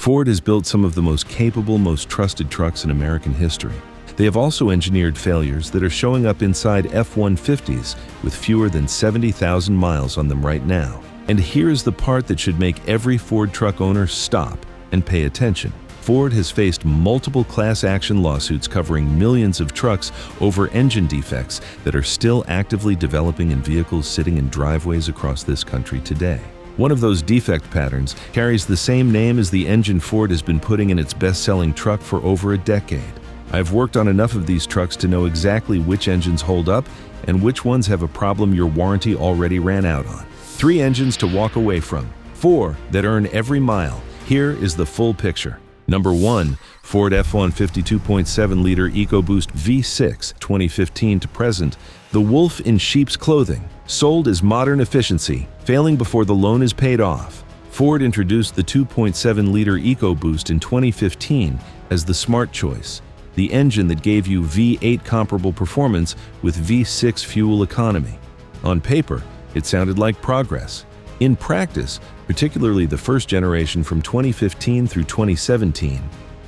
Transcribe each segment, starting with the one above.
Ford has built some of the most capable, most trusted trucks in American history. They have also engineered failures that are showing up inside F-150s with fewer than 70,000 miles on them right now. And here's the part that should make every Ford truck owner stop and pay attention. Ford has faced multiple class action lawsuits covering millions of trucks over engine defects that are still actively developing in vehicles sitting in driveways across this country today. One of those defect patterns carries the same name as the engine Ford has been putting in its best-selling truck for over a decade. I've worked on enough of these trucks to know exactly which engines hold up and which ones have a problem your warranty already ran out on. 3 engines to walk away from, 4 that earn every mile. Here is the full picture. Number 1, Ford F-150 2.7-liter EcoBoost V6, 2015 to present. The wolf in sheep's clothing, sold as modern efficiency, failing before the loan is paid off. Ford introduced the 2.7-liter EcoBoost in 2015 as the smart choice, the engine that gave you V8 comparable performance with V6 fuel economy. On paper, it sounded like progress. In practice, particularly the first generation from 2015 through 2017,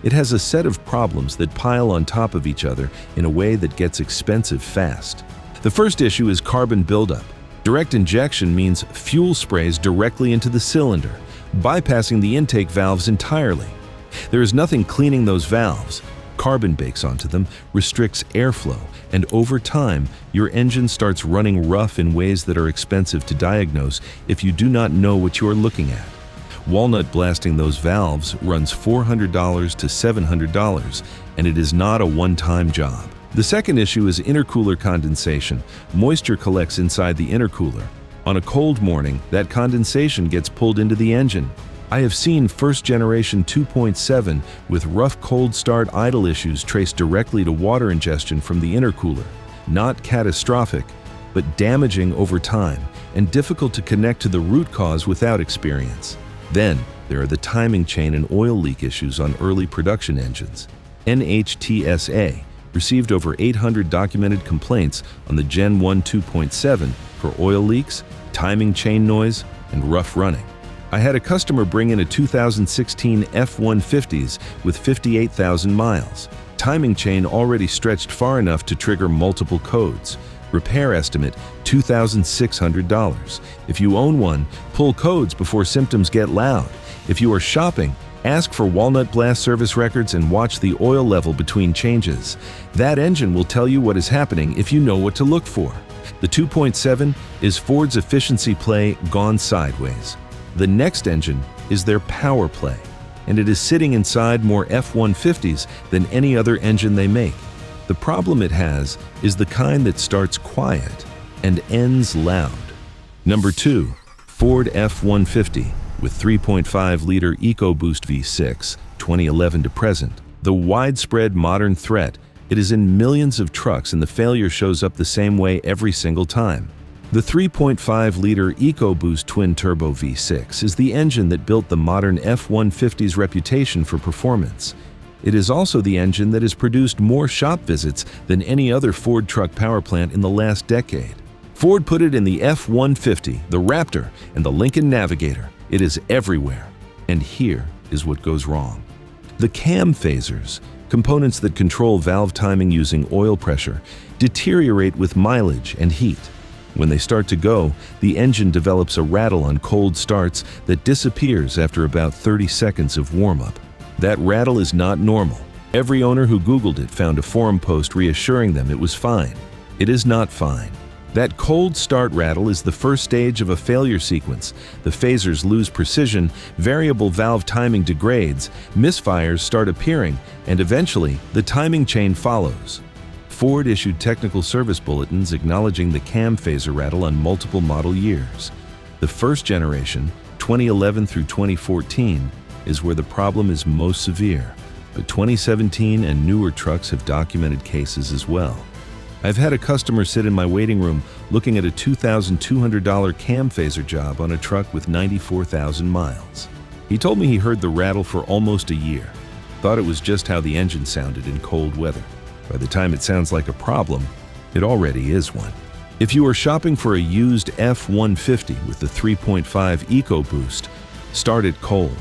it has a set of problems that pile on top of each other in a way that gets expensive fast. The first issue is carbon buildup. Direct injection means fuel sprays directly into the cylinder, bypassing the intake valves entirely. There is nothing cleaning those valves. Carbon bakes onto them, restricts airflow, and over time, your engine starts running rough in ways that are expensive to diagnose if you do not know what you are looking at. Walnut blasting those valves runs $400 to $700, and it is not a one-time job. The second issue is intercooler condensation. Moisture collects inside the intercooler. On a cold morning, that condensation gets pulled into the engine. I have seen first-generation 2.7 with rough cold start idle issues traced directly to water ingestion from the intercooler. Not catastrophic, but damaging over time and difficult to connect to the root cause without experience. Then, there are the timing chain and oil leak issues on early production engines. NHTSA received over 800 documented complaints on the Gen 1 2.7 for oil leaks, timing chain noise, and rough running. I had a customer bring in a 2016 F-150s with 58,000 miles. Timing chain already stretched far enough to trigger multiple codes. Repair estimate $2,600. If you own one, pull codes before symptoms get loud. If you are shopping, ask for Walnut Blast service records and watch the oil level between changes. That engine will tell you what is happening if you know what to look for. The 2.7 is Ford's efficiency play gone sideways. The next engine is their power play, and it is sitting inside more F-150s than any other engine they make. The problem it has is the kind that starts quiet and ends loud. Number 2, Ford F-150 with 3.5-liter EcoBoost V6, 2011 to present. The widespread modern threat, it is in millions of trucks and the failure shows up the same way every single time. The 3.5-liter EcoBoost twin-turbo V6 is the engine that built the modern F-150's reputation for performance. It is also the engine that has produced more shop visits than any other Ford truck power plant in the last decade. Ford put it in the F-150, the Raptor, and the Lincoln Navigator. It is everywhere. And here is what goes wrong. The cam phasers, components that control valve timing using oil pressure, deteriorate with mileage and heat. When they start to go, the engine develops a rattle on cold starts that disappears after about 30 seconds of warm-up. That rattle is not normal. Every owner who Googled it found a forum post reassuring them it was fine. It is not fine. That cold start rattle is the first stage of a failure sequence. The phasers lose precision, variable valve timing degrades, misfires start appearing, and eventually, the timing chain follows. Ford issued technical service bulletins acknowledging the cam phaser rattle on multiple model years. The first generation, 2011 through 2014, is where the problem is most severe, but 2017 and newer trucks have documented cases as well. I've had a customer sit in my waiting room looking at a $2,200 cam phaser job on a truck with 94,000 miles. He told me he heard the rattle for almost a year, thought it was just how the engine sounded in cold weather. By the time it sounds like a problem, it already is one. If you are shopping for a used F-150 with the 3.5 EcoBoost, start it cold.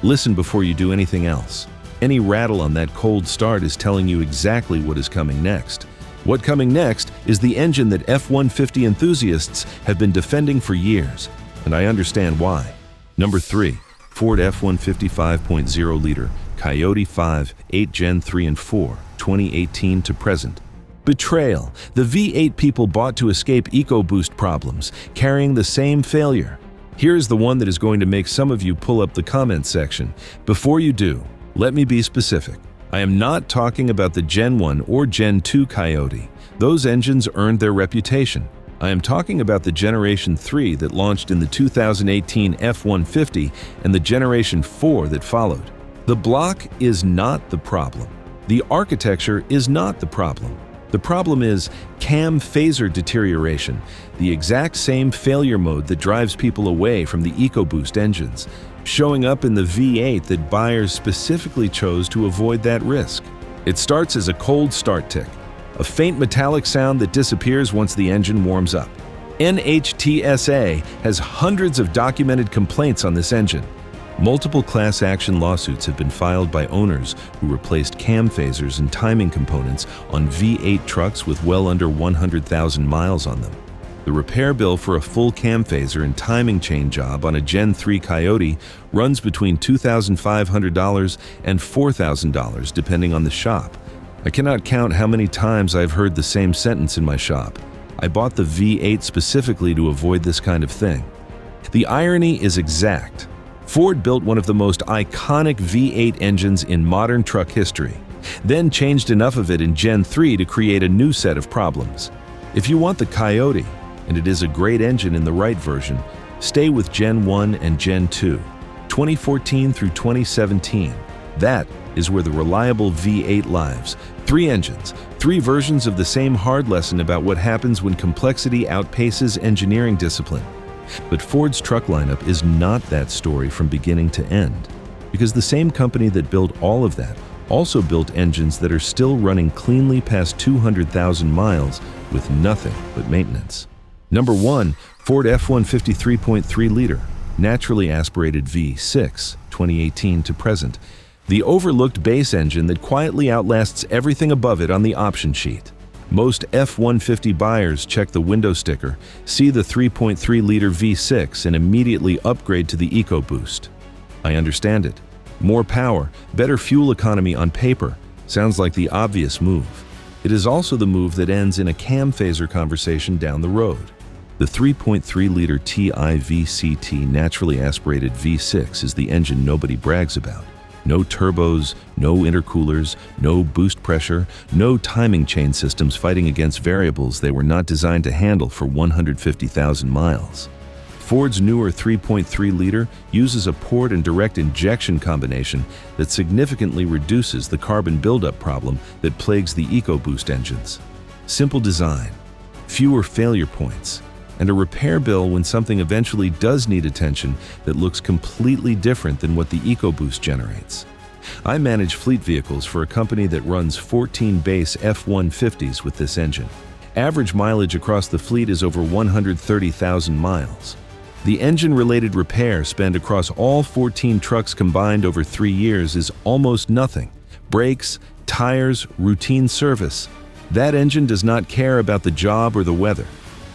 Listen before you do anything else. Any rattle on that cold start is telling you exactly what is coming next. What coming next is the engine that F-150 enthusiasts have been defending for years, and I understand why. Number 3. Ford F-150 5.0-liter Coyote 5, 8 Gen 3 and 4, 2018 to present. Betrayal. The V8 people bought to escape EcoBoost problems, carrying the same failure. Here's the one that is going to make some of you pull up the comments section. Before you do, let me be specific. I am not talking about the Gen 1 or Gen 2 Coyote. Those engines earned their reputation. I am talking about the Generation 3 that launched in the 2018 F-150 and the Generation 4 that followed. The block is not the problem. The architecture is not the problem. The problem is cam phaser deterioration, the exact same failure mode that drives people away from the EcoBoost engines, showing up in the V8 that buyers specifically chose to avoid that risk. It starts as a cold start tick, a faint metallic sound that disappears once the engine warms up. NHTSA has hundreds of documented complaints on this engine. Multiple class action lawsuits have been filed by owners who replaced cam phasers and timing components on V8 trucks with well under 100,000 miles on them. The repair bill for a full cam phaser and timing chain job on a Gen 3 Coyote runs between $2,500 and $4,000 depending on the shop. I cannot count how many times I've heard the same sentence in my shop. I bought the V8 specifically to avoid this kind of thing. The irony is exact. Ford built one of the most iconic V8 engines in modern truck history, then changed enough of it in Gen 3 to create a new set of problems. If you want the Coyote, and it is a great engine in the right version, stay with Gen 1 and Gen 2, 2014 through 2017. That is where the reliable V8 lives. 3 engines, 3 versions of the same hard lesson about what happens when complexity outpaces engineering discipline. But Ford's truck lineup is not that story from beginning to end, because the same company that built all of that also built engines that are still running cleanly past 200,000 miles with nothing but maintenance. Number 1, Ford F-150 3.3-liter, naturally aspirated V6, 2018 to present. The overlooked base engine that quietly outlasts everything above it on the option sheet. Most F-150 buyers check the window sticker, see the 3.3-liter V6, and immediately upgrade to the EcoBoost. I understand it. More power, better fuel economy on paper, sounds like the obvious move. It is also the move that ends in a cam phaser conversation down the road. The 3.3-liter TIVCT naturally aspirated V6 is the engine nobody brags about. No turbos, no intercoolers, no boost pressure, no timing chain systems fighting against variables they were not designed to handle for 150,000 miles. Ford's newer 3.3-liter uses a port and direct injection combination that significantly reduces the carbon buildup problem that plagues the EcoBoost engines. Simple design, fewer failure points, and a repair bill when something eventually does need attention that looks completely different than what the EcoBoost generates. I manage fleet vehicles for a company that runs 14 base F-150s with this engine. Average mileage across the fleet is over 130,000 miles. The engine-related repair spend across all 14 trucks combined over 3 years is almost nothing. Brakes, tires, routine service. That engine does not care about the job or the weather.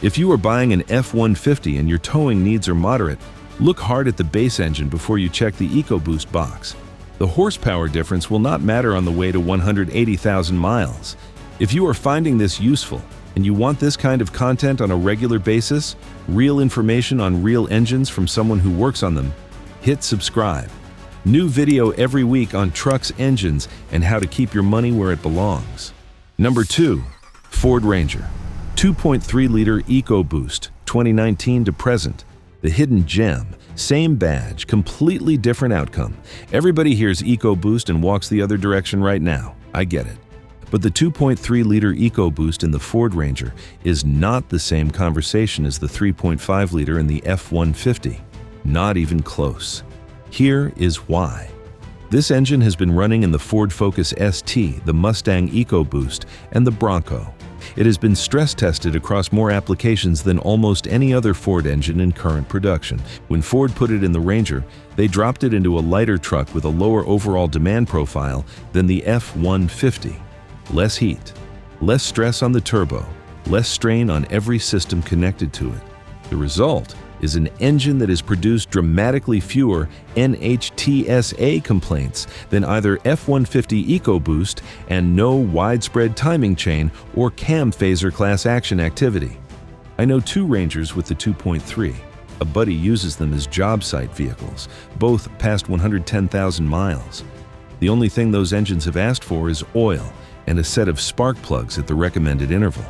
If you are buying an F-150 and your towing needs are moderate, look hard at the base engine before you check the EcoBoost box. The horsepower difference will not matter on the way to 180,000 miles. If you are finding this useful and you want this kind of content on a regular basis, real information on real engines from someone who works on them, hit subscribe. New video every week on trucks, engines, and how to keep your money where it belongs. Number 2, Ford Ranger. 2.3-liter EcoBoost, 2019 to present. The hidden gem, same badge, completely different outcome. Everybody hears EcoBoost and walks the other direction right now. I get it. But the 2.3-liter EcoBoost in the Ford Ranger is not the same conversation as the 3.5-liter in the F-150. Not even close. Here is why. This engine has been running in the Ford Focus ST, the Mustang EcoBoost, and the Bronco. It has been stress-tested across more applications than almost any other Ford engine in current production. When Ford put it in the Ranger, they dropped it into a lighter truck with a lower overall demand profile than the F-150. Less heat, less stress on the turbo, less strain on every system connected to it. The result is an engine that has produced dramatically fewer NHTSA complaints than either F-150 EcoBoost and no widespread timing chain or cam phaser class action activity. I know two Rangers with the 2.3. A buddy uses them as job site vehicles, both past 110,000 miles. The only thing those engines have asked for is oil and a set of spark plugs at the recommended interval.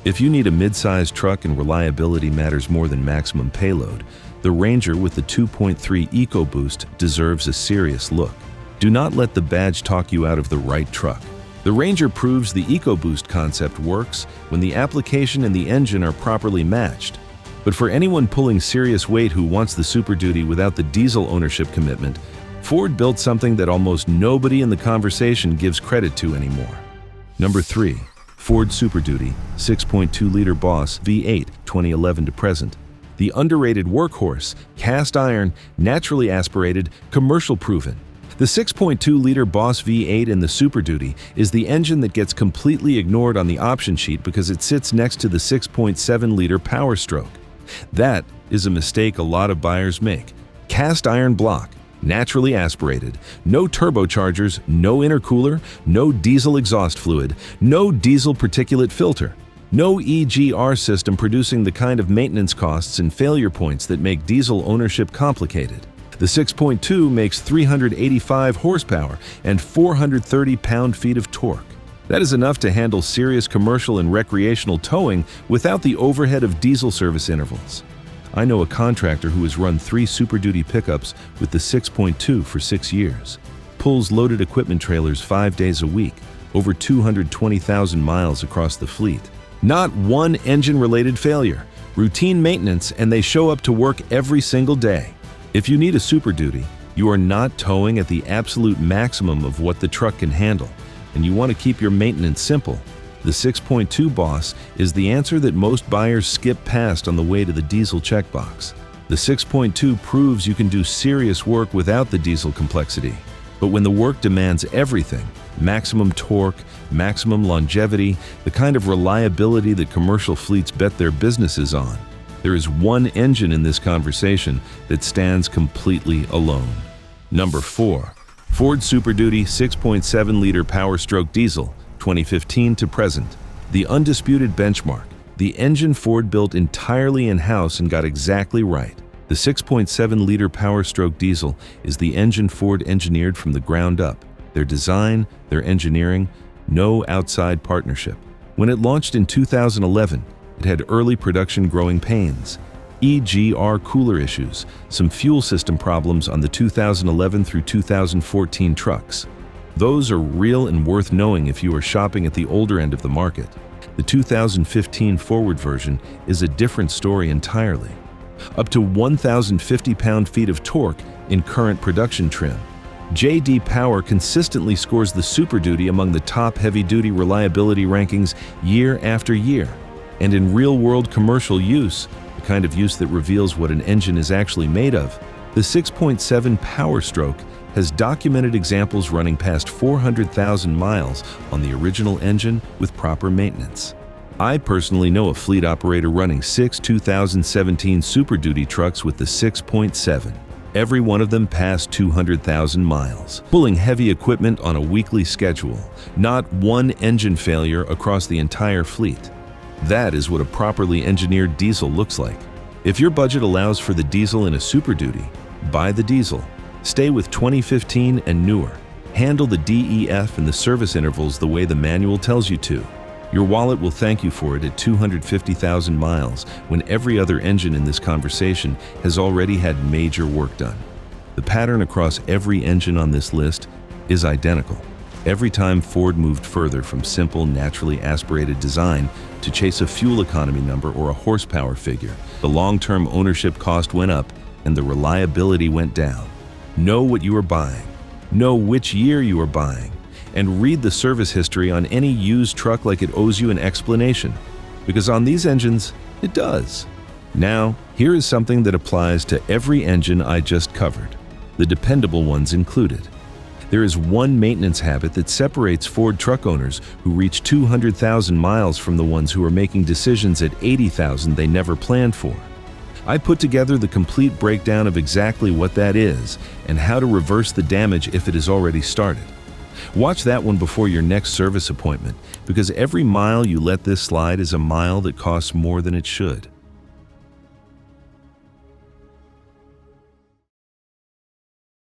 If you need a mid-sized truck and reliability matters more than maximum payload, the Ranger with the 2.3 EcoBoost deserves a serious look. Do not let the badge talk you out of the right truck. The Ranger proves the EcoBoost concept works when the application and the engine are properly matched. But for anyone pulling serious weight who wants the Super Duty without the diesel ownership commitment, Ford built something that almost nobody in the conversation gives credit to anymore. Number 3. Ford Super Duty 6.2-liter Boss V8 2011 to present. The underrated workhorse, cast iron, naturally aspirated, commercial proven. The 6.2-liter Boss V8 in the Super Duty is the engine that gets completely ignored on the option sheet because it sits next to the 6.7-liter Power Stroke. That is a mistake a lot of buyers make. Cast iron block, naturally aspirated, no turbochargers, no intercooler, no diesel exhaust fluid, no diesel particulate filter, no EGR system producing the kind of maintenance costs and failure points that make diesel ownership complicated. The 6.2 makes 385 horsepower and 430 pound-feet of torque. That is enough to handle serious commercial and recreational towing without the overhead of diesel service intervals. I know a contractor who has run 3 Super Duty pickups with the 6.2 for 6 years, pulls loaded equipment trailers 5 days a week, over 220,000 miles across the fleet. Not one engine-related failure, routine maintenance, and they show up to work every single day. If you need a Super Duty, you are not towing at the absolute maximum of what the truck can handle, and you want to keep your maintenance simple. The 6.2 Boss is the answer that most buyers skip past on the way to the diesel checkbox. The 6.2 proves you can do serious work without the diesel complexity. But when the work demands everything, maximum torque, maximum longevity, the kind of reliability that commercial fleets bet their businesses on, there is one engine in this conversation that stands completely alone. Number 4. Ford Super Duty 6.7-liter Power Stroke Diesel 2015 to present. The undisputed benchmark, the engine Ford built entirely in-house and got exactly right. The 6.7-liter Power Stroke diesel is the engine Ford engineered from the ground up. Their design, their engineering, no outside partnership. When it launched in 2011, it had early production growing pains, EGR cooler issues, some fuel system problems on the 2011 through 2014 trucks. Those are real and worth knowing if you are shopping at the older end of the market. The 2015 Forward version is a different story entirely. Up to 1,050 pound-feet of torque in current production trim. J.D. Power consistently scores the Super Duty among the top heavy-duty reliability rankings year after year. And in real-world commercial use, the kind of use that reveals what an engine is actually made of, the 6.7 Power Stroke has documented examples running past 400,000 miles on the original engine with proper maintenance. I personally know a fleet operator running 6 2017 Super Duty trucks with the 6.7. Every one of them passed 200,000 miles, pulling heavy equipment on a weekly schedule, not one engine failure across the entire fleet. That is what a properly engineered diesel looks like. If your budget allows for the diesel in a Super Duty, buy the diesel. Stay with 2015 and newer. Handle the DEF and the service intervals the way the manual tells you to. Your wallet will thank you for it at 250,000 miles when every other engine in this conversation has already had major work done. The pattern across every engine on this list is identical. Every time Ford moved further from simple, naturally aspirated design to chase a fuel economy number or a horsepower figure, the long-term ownership cost went up and the reliability went down. Know what you are buying. Know which year you are buying. And read the service history on any used truck like it owes you an explanation, because on these engines, it does. Now, here is something that applies to every engine I just covered, the dependable ones included. There is one maintenance habit that separates Ford truck owners who reach 200,000 miles from the ones who are making decisions at 80,000 they never planned for. I put together the complete breakdown of exactly what that is and how to reverse the damage if it has already started. Watch that one before your next service appointment, because every mile you let this slide is a mile that costs more than it should.